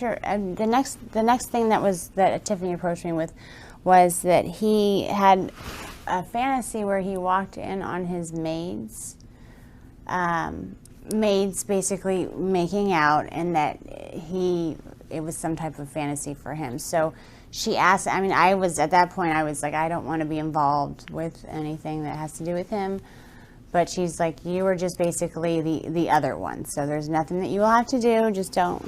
Sure. And the next thing that Tiffany approached me with was that he had a fantasy where he walked in on his maids basically making out, and that it was some type of fantasy for him. So she asked, I mean, at that point I was like, I don't want to be involved with anything that has to do with him. But she's like, you were just basically the other one. So there's nothing that you will have to do. Just don't,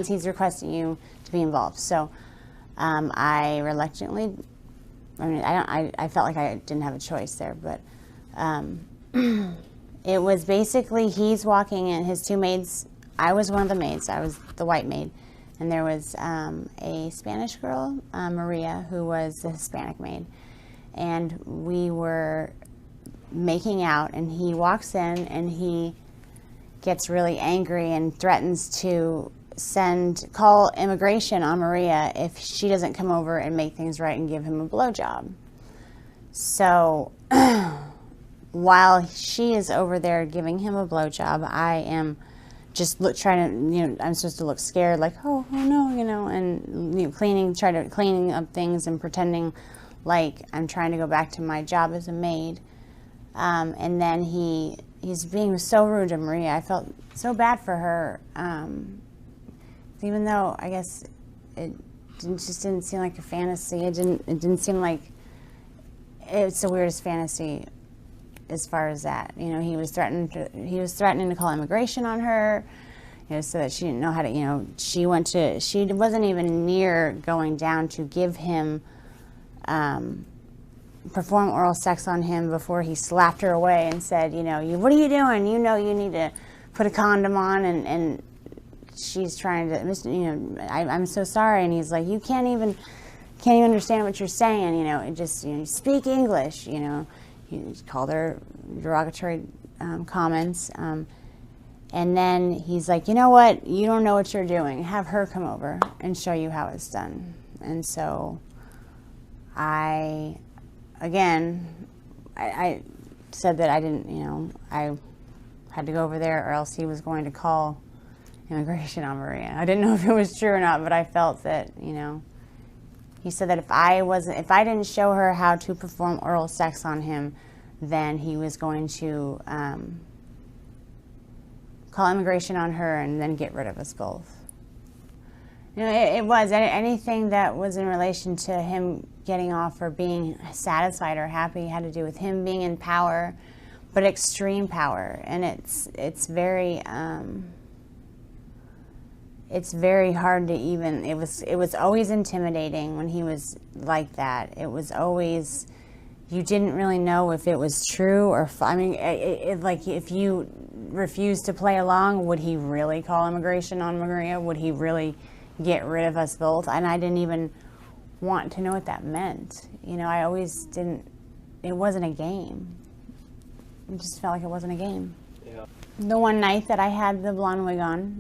he's requesting you to be involved. So I reluctantly, I felt like I didn't have a choice there, but it was basically he's walking in, his two maids. I was one of the maids. I was the white maid. And there was a Spanish girl, Maria, who was the Hispanic maid. And we were making out, and he walks in and he gets really angry and threatens to call immigration on Maria if she doesn't come over and make things right and give him a blowjob. So while she is over there giving him a blowjob, I am just trying to, I'm supposed to look scared, like, oh no, and cleaning up things and pretending like I'm trying to go back to my job as a maid. And then he's being so rude to Maria. I felt so bad for her, even though I guess it just didn't seem like a fantasy. It didn't seem like it's the weirdest fantasy as far as that. He was threatening to call immigration on her, so that she didn't know how to, she wasn't even near going down to give him, perform oral sex on him before he slapped her away and said, what are you doing? You need to put a condom on, and she's trying to, I'm so sorry. And he's like, you can't even understand what you're saying, it just, speak English, he called her derogatory comments. And then he's like, you know what? You don't know what you're doing. Have her come over and show you how it's done. And so I said that I didn't, I had to go over there or else he was going to call immigration on Maria. I didn't know if it was true or not, but I felt that, he said that if I didn't show her how to perform oral sex on him, then he was going to call immigration on her and then get rid of us both. It was anything that was in relation to him getting off or being satisfied or happy had to do with him being in power, but extreme power. And it's very hard to even. It was always intimidating when he was like that. It was always, you didn't really know if it was true or, like if you refused to play along, would he really call immigration on Maria? Would he really get rid of us both? And I didn't even want to know what that meant. I always didn't, it wasn't a game. It just felt like it wasn't a game. Yeah. The one night that I had the blonde wig on,